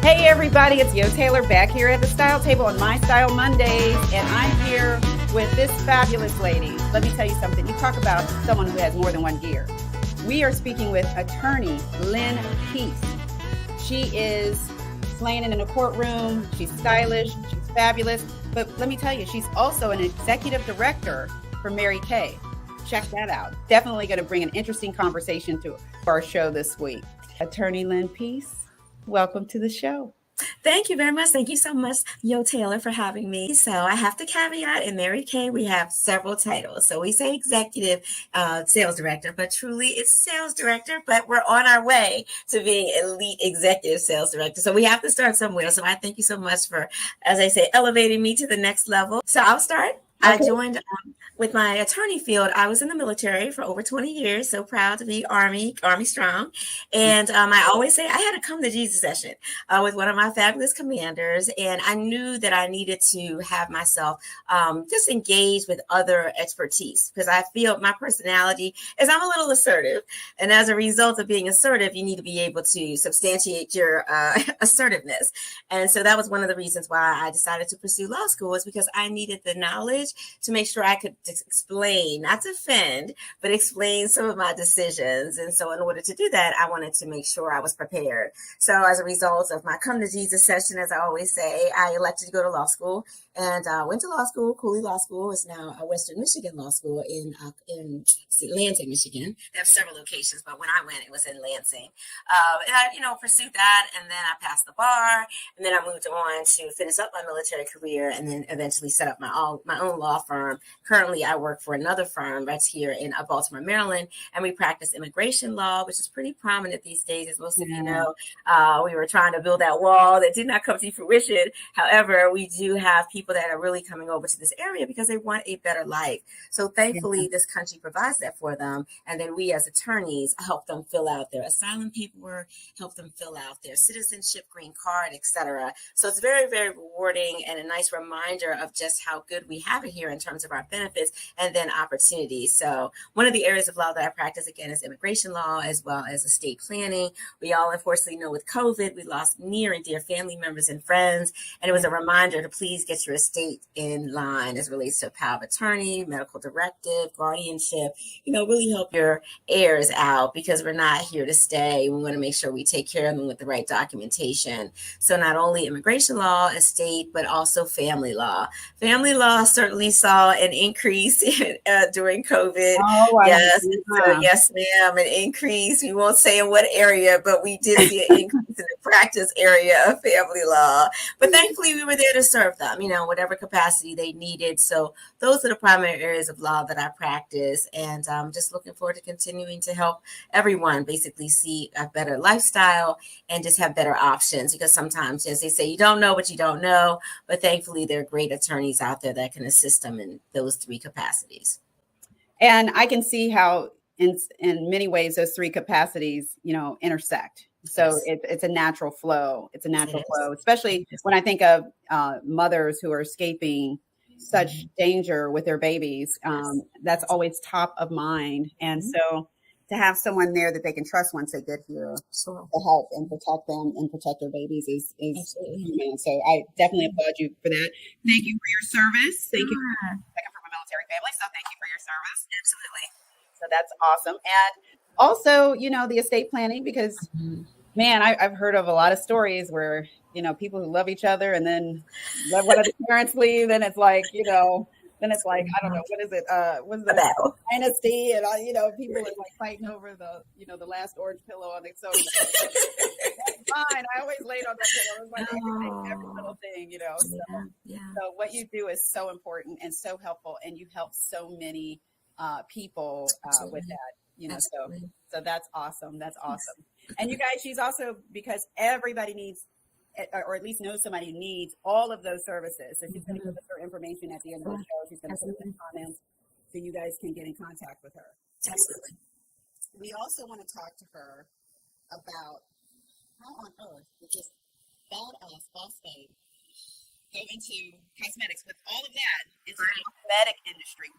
Hey everybody, it's Yo Taylor back here at the Style Table on My Style Mondays, and I'm here with this fabulous lady. Let me tell you something. You talk about someone who has more than one gear. We are speaking with Attorney Lynne Peace. She is slaying in a courtroom. She's stylish. She's fabulous. But let me tell you, she's also an executive director for Mary Kay. Check that out. Definitely going to bring an interesting conversation to our show this week. Attorney Lynne Peace, welcome to the show. Thank you very much. Thank you so much, Yo Taylor, for having me. So I have to caveat, in Mary Kay, we have several titles. So we say executive sales director, but truly it's sales director, but we're on our way to being elite executive sales director. So we have to start somewhere. So I thank you so much for, as I say, elevating me to the next level. So I'll start. Okay. I joined with my attorney field. I was in the military for over 20 years. So proud to be Army strong. And I always say I had a come to Jesus session with one of my fabulous commanders. And I knew that I needed to have myself just engage with other expertise, because I feel my personality is I'm a little assertive. And as a result of being assertive, you need to be able to substantiate your assertiveness. And so that was one of the reasons why I decided to pursue law school, is because I needed the knowledge to make sure I could explain, not defend, but explain some of my decisions. And so in order to do that, I wanted to make sure I was prepared. So as a result of my come to Jesus session, as I always say, I elected to go to law school, and went to law school. Cooley Law School is now a Western Michigan Law School in Lansing, Michigan. They have several locations, but when I went, it was in Lansing. And I, pursued that, and then I passed the bar, and then I moved on to finish up my military career, and then eventually set up my own law firm. Currently, I work for another firm that's here in Baltimore, Maryland, and we practice immigration law, which is pretty prominent these days, as most of you know. We were trying to build that wall that did not come to fruition. However, we do have people that are really coming over to this area because they want a better life. So thankfully, this country provides that for them. And then we as attorneys help them fill out their asylum paperwork, help them fill out their citizenship, green card, etc. So it's very, very rewarding and a nice reminder of just how good we have it here in terms of our benefits and then opportunities. So one of the areas of law that I practice, again, is immigration law, as well as estate planning. We all unfortunately know with COVID, we lost near and dear family members and friends. And it was a reminder to please get your estate in line as it relates to power of attorney, medical directive, guardianship, really help your heirs out, because we're not here to stay. We want to make sure we take care of them with the right documentation. So not only immigration law, estate, but also family law. Family law certainly saw an increase during COVID. Oh, yes, yes, ma'am, an increase. We won't say in what area, but we did see an increase in the practice area of family law. But thankfully, we were there to serve them, whatever capacity they needed. So those are the primary areas of law that I practice, and I'm just looking forward to continuing to help everyone basically see a better lifestyle and just have better options, because sometimes, as they say, you don't know what you don't know, but thankfully there are great attorneys out there that can assist them in those three capacities. And I can see how in many ways those three capacities, intersect. So yes. It's a natural flow. It's a natural flow, especially when I think of mothers who are escaping such danger with their babies. That's always top of mind. And so to have someone there that they can trust once they get here to help and protect them and protect their babies is human. So I definitely applaud you for that. Thank you for your service. Thank you. I'm from a military family, so thank you for your service. Absolutely. So that's awesome. And also, the estate planning, because man, I've heard of a lot of stories where, people who love each other and then let one of the parents leave, and it's like, then it's like, I don't know, what is it? What's the battle? Dynasty, and people are like fighting over the, the last orange pillow on the sofa. Fine, I always laid on that pillow. It was like every little thing, So what you do is so important and so helpful, and you help so many people with that, so that's awesome. That's awesome. And you guys, she's also, because everybody needs, or at least knows somebody who needs all of those services. So she's going to give us her information at the end of the show. She's going to put it in the comments so you guys can get in contact with her. Absolutely. We also want to talk to her about how on earth did this badass boss babe go into cosmetics with all of that? It's a cosmetic industry.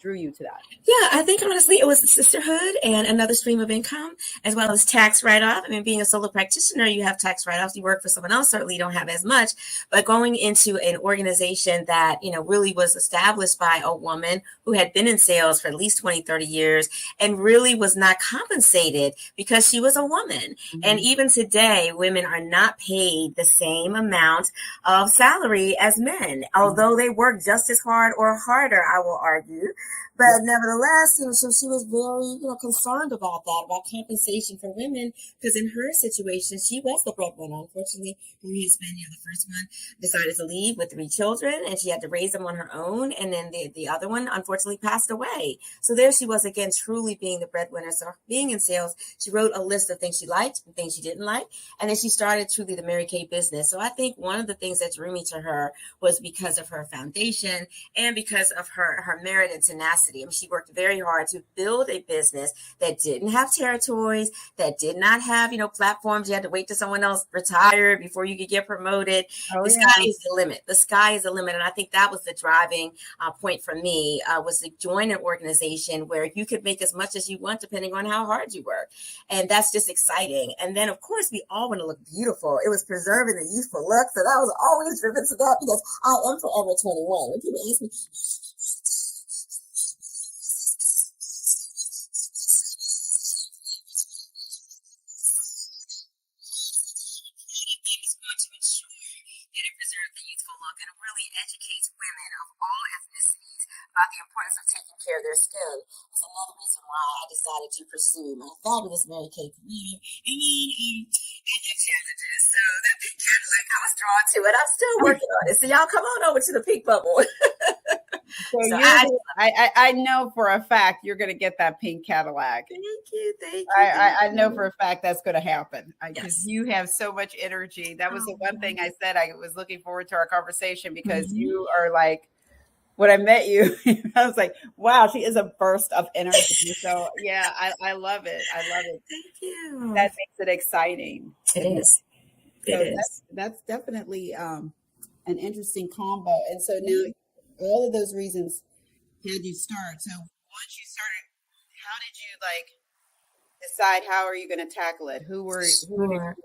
drew you to that? Yeah, I think honestly it was sisterhood and another stream of income, as well as tax write-off. I mean, being a solo practitioner, you have tax write-offs. You work for someone else, certainly you don't have as much. But going into an organization that, really was established by a woman who had been in sales for at least 20, 30 years and really was not compensated because she was a woman. Mm-hmm. And even today, women are not paid the same amount of salary as men, although they work just as hard or harder, I will argue. But nevertheless, so she was very, concerned about that, about compensation for women, because in her situation, she was the breadwinner. Unfortunately, her husband, the first one, decided to leave with 3 children, and she had to raise them on her own. And then the other one, unfortunately, passed away. So there she was again, truly being the breadwinner. So being in sales, she wrote a list of things she liked and things she didn't like. And then she started truly the Mary Kay business. So I think one of the things that drew me to her was because of her foundation and because of her merit and tenacity. I mean, she worked very hard to build a business that didn't have territories, that did not have, platforms. You had to wait till someone else retired before you could get promoted. The sky is the limit. The sky is the limit. And I think that was the driving point for me, was to join an organization where you could make as much as you want, depending on how hard you work. And that's just exciting. And then, of course, we all want to look beautiful. It was preserving the youthful look. So that was always driven to that, because I am forever 21. When people ask me, educates women of all ethnicities about the importance of taking care of their skin. That's another reason why I decided to pursue my fabulous Mary Kay career. And then I had challenges. So that pink Cadillac, I was drawn to it. I'm still working on it. So y'all come on over to the pink bubble. So I know for a fact you're going to get that pink Cadillac. Thank you. I know for a fact that's going to happen, because you have so much energy. That was the one thing I said. I was looking forward to our conversation, because you are like, when I met you, I was like, wow, she is a burst of energy. So yeah, I love it. I love it. Thank you. That makes it exciting. It is. That's definitely an interesting combo. And so now, all of those reasons had you start. So once you started, how did you decide how are you going to tackle it? Who did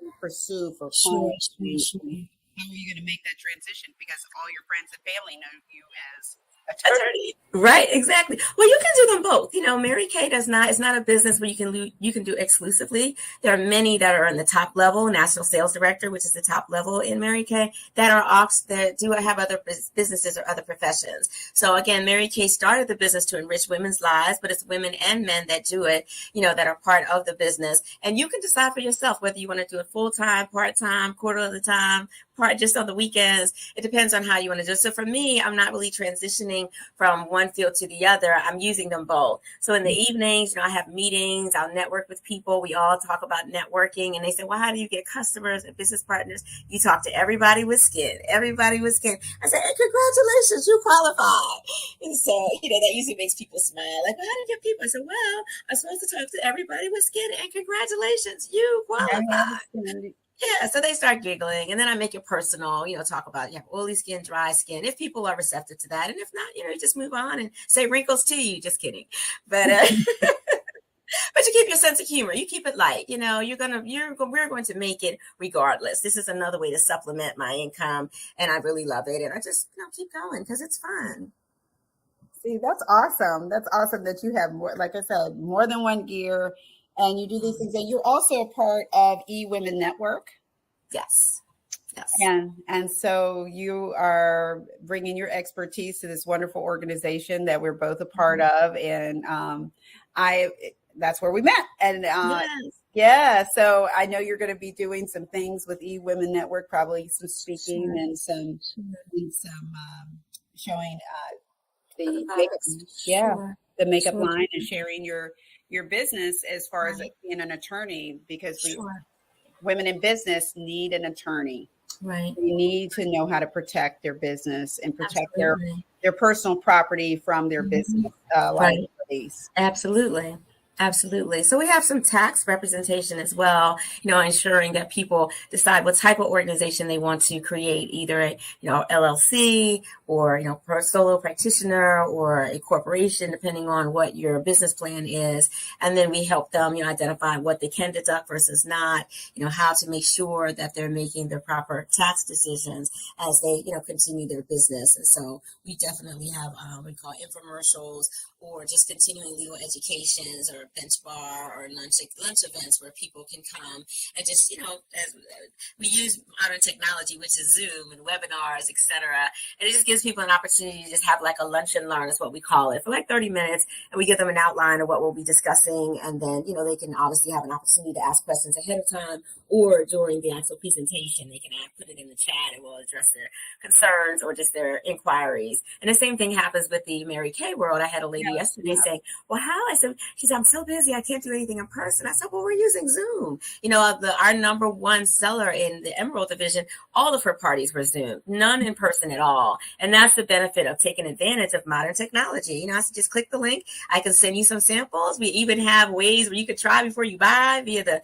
you pursue for clients? How are you going to make that transition? Because all your friends and family know you as attorney. Right, exactly. Well, you can do them both. Mary Kay it's not a business where you can do exclusively. There are many that are in the top level, national sales director, which is the top level in Mary Kay, that do have other businesses or other professions. So again, Mary Kay started the business to enrich women's lives, but it's women and men that do it, that are part of the business. And you can decide for yourself whether you want to do it full-time, part-time, quarter of the time, part just on the weekends. It depends on how you want to do it. So for me, I'm not really transitioning from one field to the other. I'm using them both. So in the evenings, I have meetings. I'll network with people. We all talk about networking, and they say, well, how do you get customers and business partners? You talk to everybody with skin. Everybody with skin. I say, hey, congratulations, you qualify. And so, that usually makes people smile. Like, well, how do you get people? I said, well, I'm supposed to talk to everybody with skin, and congratulations, you qualify. Yeah, so they start giggling, and then I make it personal, talk about you have oily skin, dry skin, if people are receptive to that. And if not, you just move on and say wrinkles to you. Just kidding. But but you keep your sense of humor. You keep it light. We're going to make it regardless. This is another way to supplement my income, and I really love it. And I just keep going because it's fun. See, that's awesome. That's awesome that you have more, like I said, more than one gear. And you do these things, and you're also a part of eWomen Network. Yes. And so you are bringing your expertise to this wonderful organization that we're both a part of, and that's where we met. And so I know you're going to be doing some things with eWomen Network, probably some speaking and some showing the makeup, the makeup line, and sharing your business as far as being an attorney, because women in business need an attorney. Right. They need to know how to protect their business and protect their personal property from their business liabilities. Absolutely. Absolutely. So we have some tax representation as well, ensuring that people decide what type of organization they want to create, either a, LLC or, per solo practitioner or a corporation, depending on what your business plan is. And then we help them, identify what they can deduct versus not, how to make sure that they're making the proper tax decisions as they, continue their business. And so we definitely have what we call infomercials or just continuing legal educations or bench bar or lunch events where people can come and just, as we use modern technology, which is Zoom and webinars, etc. And it just gives people an opportunity to just have like a lunch and learn is what we call it for like 30 minutes. And we give them an outline of what we'll be discussing. And then, they can obviously have an opportunity to ask questions ahead of time or during the actual presentation. They can put it in the chat and we'll address their concerns or just their inquiries. And the same thing happens with the Mary Kay world. I had a lady yesterday saying, well, how? She said, I'm so busy. I can't do anything in person. I said, well, we're using Zoom. Our number one seller in the Emerald division, all of her parties were Zoom, none in person at all. And that's the benefit of taking advantage of modern technology. I said, just click the link. I can send you some samples. We even have ways where you could try before you buy via the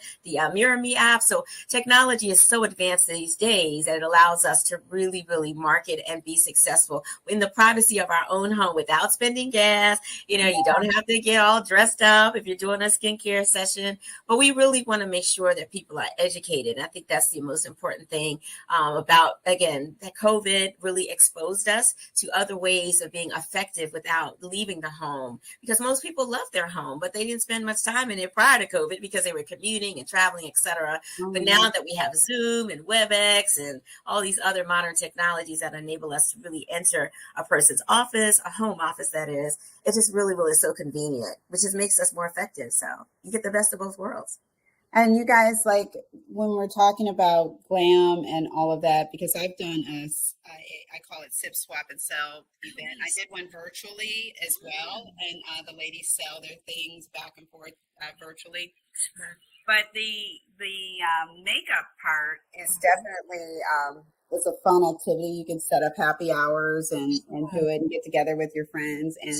Mirror Me app. So technology is so advanced these days that it allows us to really, really market and be successful in the privacy of our own home without spending gas. You don't have to get all dressed up if you're doing a skincare session, but we really want to make sure that people are educated. And I think that's the most important thing about, again, that COVID really exposed us to other ways of being effective without leaving the home, because most people love their home, but they didn't spend much time in it prior to COVID because they were commuting and traveling, etc. But now that we have Zoom and WebEx and all these other modern technologies that enable us to really enter a person's office, a home office that is, it just really, really is so convenient, which just makes us more effective. So you get the best of both worlds. And you guys, like when we're talking about glam and all of that, because I've done I call it sip, swap, and sell event. I did one virtually as well, and the ladies sell their things back and forth virtually. But the makeup part is definitely it's a fun activity. You can set up happy hours and do it and get together with your friends and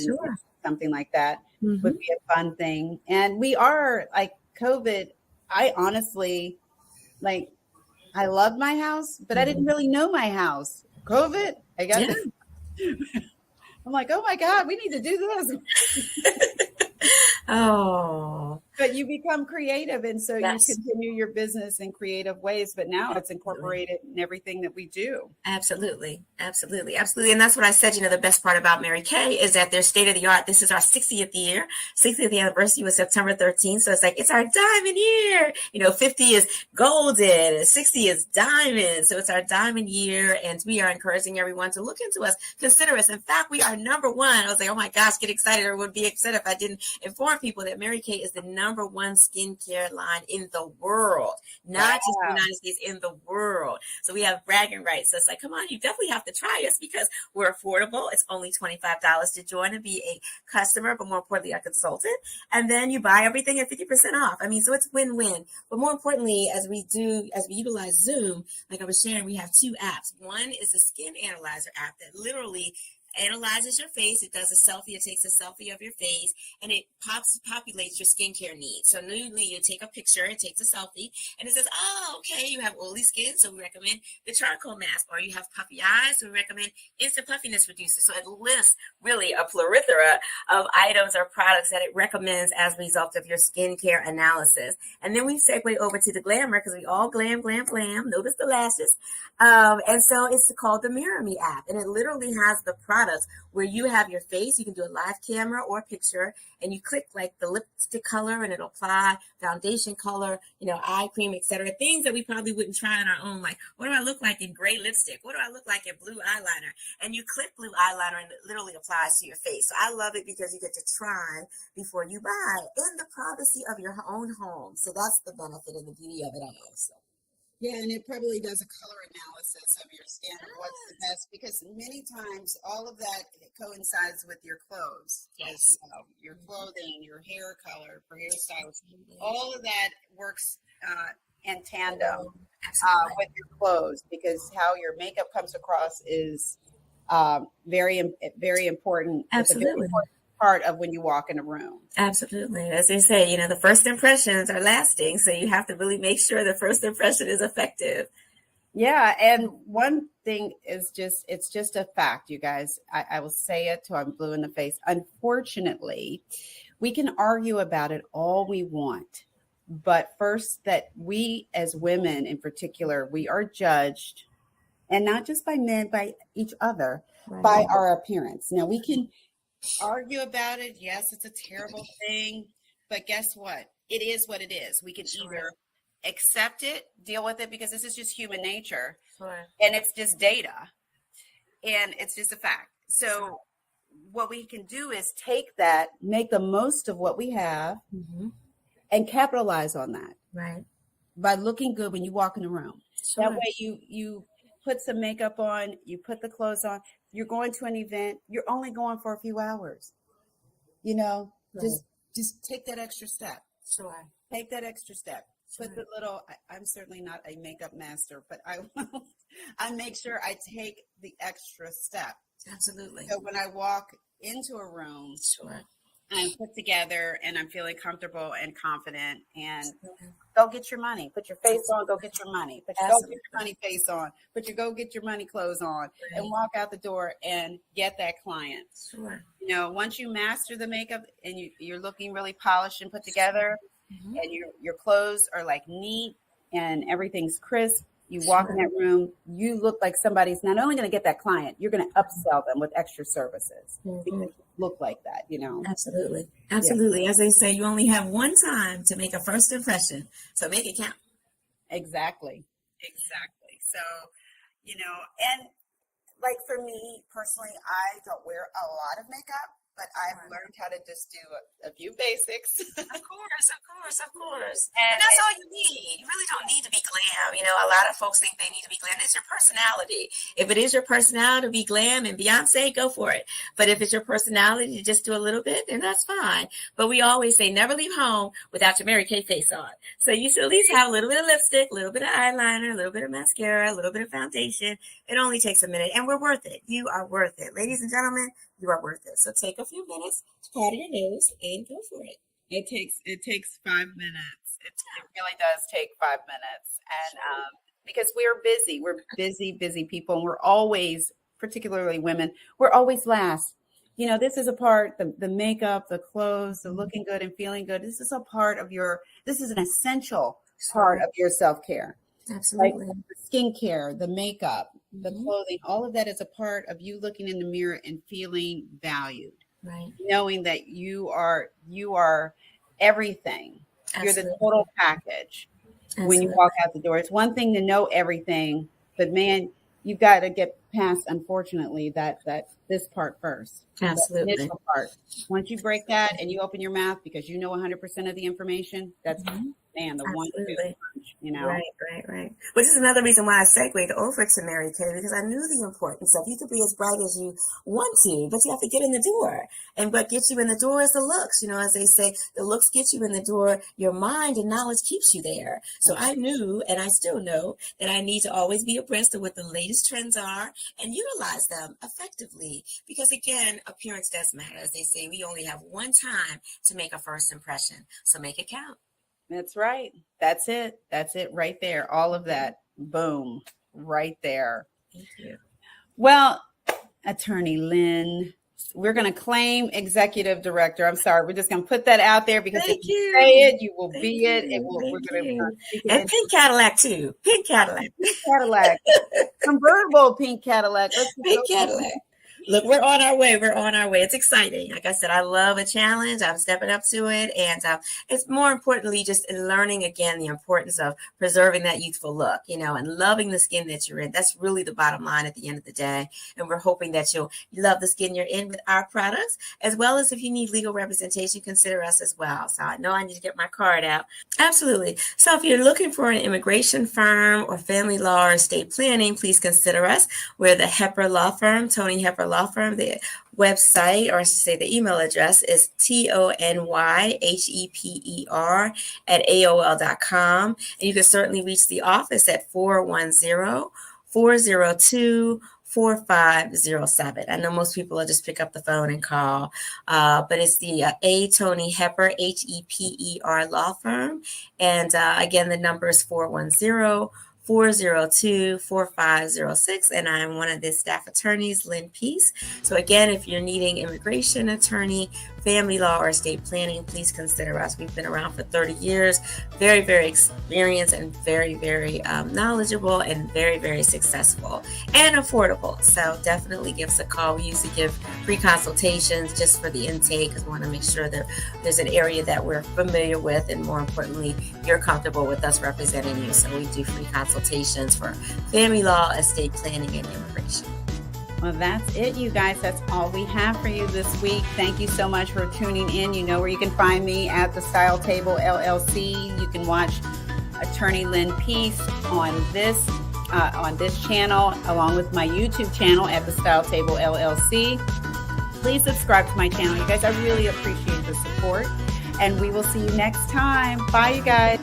something like that would be a fun thing. And we are like COVID. I honestly, I love my house, but I didn't really know my house. COVID, I got this. I'm like, oh my God, we need to do this. Oh. But you become creative, and so you continue your business in creative ways, but now it's incorporated in everything that we do. Absolutely. Absolutely. Absolutely. And that's what I said, the best part about Mary Kay is that they're state of the art. This is our 60th year. 60th anniversary was September 13th. So it's like, it's our diamond year. 50 is golden and 60 is diamond. So it's our diamond year. And we are encouraging everyone to look into us, consider us. In fact, we are number one. I was like, oh my gosh, get excited. Or would be excited if I didn't inform people that Mary Kay is the number one skincare line in the world, not just the United States, in the world. So we have bragging rights. So it's like, come on, you definitely have to try us because we're affordable. It's only $25 to join and be a customer, but more importantly, a consultant. And then you buy everything at 50% off. So it's win-win. But more importantly, as we utilize Zoom, like I was sharing, we have two apps. One is the Skin Analyzer app that literally analyzes your face. It does a selfie. It takes a selfie of your face and it populates your skincare needs. So newly you take a picture, it takes a selfie, and it says, oh, okay, you have oily skin, so we recommend the charcoal mask, or you have puffy eyes, so we recommend instant puffiness reducer. So it lists really a plethora of items or products that it recommends as a result of your skincare analysis. And then we segue over to the glamour because we all glam. Notice the lashes. And so it's called the Mirror Me app, and it literally has the products where you have your face. You can do a live camera or a picture, and you click like the lipstick color, and it'll apply foundation color, eye cream, etc. Things that we probably wouldn't try on our own. Like, what do I look like in gray lipstick? What do I look like in blue eyeliner? And you click blue eyeliner, and it literally applies to your face. So I love it because you get to try before you buy in the privacy of your own home. So that's the benefit and the beauty of it all. So. Yeah, and it probably does a color analysis of your skin, what's the best, because many times all of that coincides with your clothes. Yes. Your clothing, your hair color for hairstyles, all of that works in tandem with your clothes, because how your makeup comes across is very, very important. Absolutely. part of when you walk in a room. Absolutely. As they say, the first impressions are lasting. So you have to really make sure the first impression is effective. Yeah. And one thing is it's just a fact, you guys. I will say it till I'm blue in the face. Unfortunately, we can argue about it all we want. But first, that we as women in particular, we are judged, and not just by men, by each other, by our appearance. Now, we can argue about it. Yes, it's a terrible thing, but guess what? It is what it is. We can either accept it, deal with it, because this is just human nature, and it's just data, and it's just a fact. So what we can do is take that, make the most of what we have, and capitalize on that. Right. By looking good when you walk in the room. That way you put some makeup on, you put the clothes on, you're going to an event, you're only going for a few hours. Just take that extra step. Sure. Take that extra step. Put the little, I'm certainly not a makeup master, but I make sure I take the extra step. Absolutely. So when I walk into a room, I'm put together and I'm feeling comfortable and confident, and go get your money. Put your face on, go get your money. Go get your money face on. Go get your money clothes on, and walk out the door and get that client. Sure. Once you master the makeup and you're looking really polished and put together, and your clothes are like neat and everything's crisp, you walk in that room, you look like somebody's not only going to get that client, you're going to upsell them with extra services because you look like that, Absolutely. Absolutely. Yeah. As they say, you only have one time to make a first impression. So make it count. Exactly. So, and like for me personally, I don't wear a lot of makeup, but I've learned how to just do a few basics. Of course. And that's all you need. You really don't need to be glam. A lot of folks think they need to be glam. It's your personality. If it is your personality to be glam and Beyonce, go for it. But if it's your personality to just do a little bit, then that's fine. But we always say never leave home without your Mary Kay face on. So you should at least have a little bit of lipstick, a little bit of eyeliner, a little bit of mascara, a little bit of foundation. It only takes a minute, and we're worth it. You are worth it. Ladies and gentlemen, you are worth it. So take a few minutes to pat your nose and go for it. It takes 5 minutes. It really does take 5 minutes. And because we're busy people, and we're always, particularly women, we're always last. This is a part, the makeup, the clothes, the looking good and feeling good. This is an essential part of your self-care. Absolutely. Like the skincare, the makeup, the clothing, all of that is a part of you looking in the mirror and feeling valued. Right. Knowing that you are everything. Absolutely. You're the total package. Absolutely. When you walk out the door. It's one thing to know everything, but man, you've got to get past, unfortunately, that this part first. Absolutely. The initial part. Once you break that and you open your mouth because you know 100% of the information, that's man, the Absolutely. 1-2 punch, Right. Which is another reason why I segued over to Mary Kay, because I knew the importance of you could be as bright as you want to, but you have to get in the door. And what gets you in the door is the looks. As they say, the looks get you in the door. Your mind and knowledge keeps you there. So I knew, and I still know, that I need to always be abreast of what the latest trends are and utilize them effectively. Because again, appearance does matter. As they say, we only have one time to make a first impression. So make it count. That's right. That's it right there. All of that. Boom. Right there. Thank you. Well, Attorney Lynne, we're going to claim executive director. I'm sorry. We're just going to put that out there because if you say it, you will be it. We're going to and pink Cadillac too. Pink Cadillac. Convertible pink Cadillac. Pink Cadillac. Look, we're on our way. It's exciting. Like I said, I love a challenge. I'm stepping up to it. And it's more importantly, just learning again, the importance of preserving that youthful look, and loving the skin that you're in. That's really the bottom line at the end of the day. And we're hoping that you'll love the skin you're in with our products, as well as if you need legal representation, consider us as well. So I know I need to get my card out. Absolutely. So if you're looking for an immigration firm or family law or estate planning, please consider us. We're the Hepper Law Firm, Tony Hepper Law Firm. The website, or I should say the email address, is tonyhepper@aol.com. And you can certainly reach the office at 410-402-4639. 4507. I know most people will just pick up the phone and call, but it's the A. Tony Hepper, Heper law firm. And again, the number is 410-402-4506. And I'm one of the staff attorneys, Lynne Peace. So again, if you're needing immigration attorney, family law, or estate planning, please consider us. We've been around for 30 years, very, very experienced and very, very knowledgeable and very, very successful and affordable. So definitely give us a call. We usually give free consultations just for the intake because we want to make sure that there's an area that we're familiar with, and more importantly, you're comfortable with us representing you. So we do free consultations for family law, estate planning, and immigration. Well, that's it, you guys. That's all we have for you this week. Thank you so much for tuning in. You know where you can find me at the Style Table LLC. You can watch Attorney Lynne Peace on this channel, along with my YouTube channel at the Style Table LLC. Please subscribe to my channel, you guys. I really appreciate the support, and we will see you next time. Bye, you guys.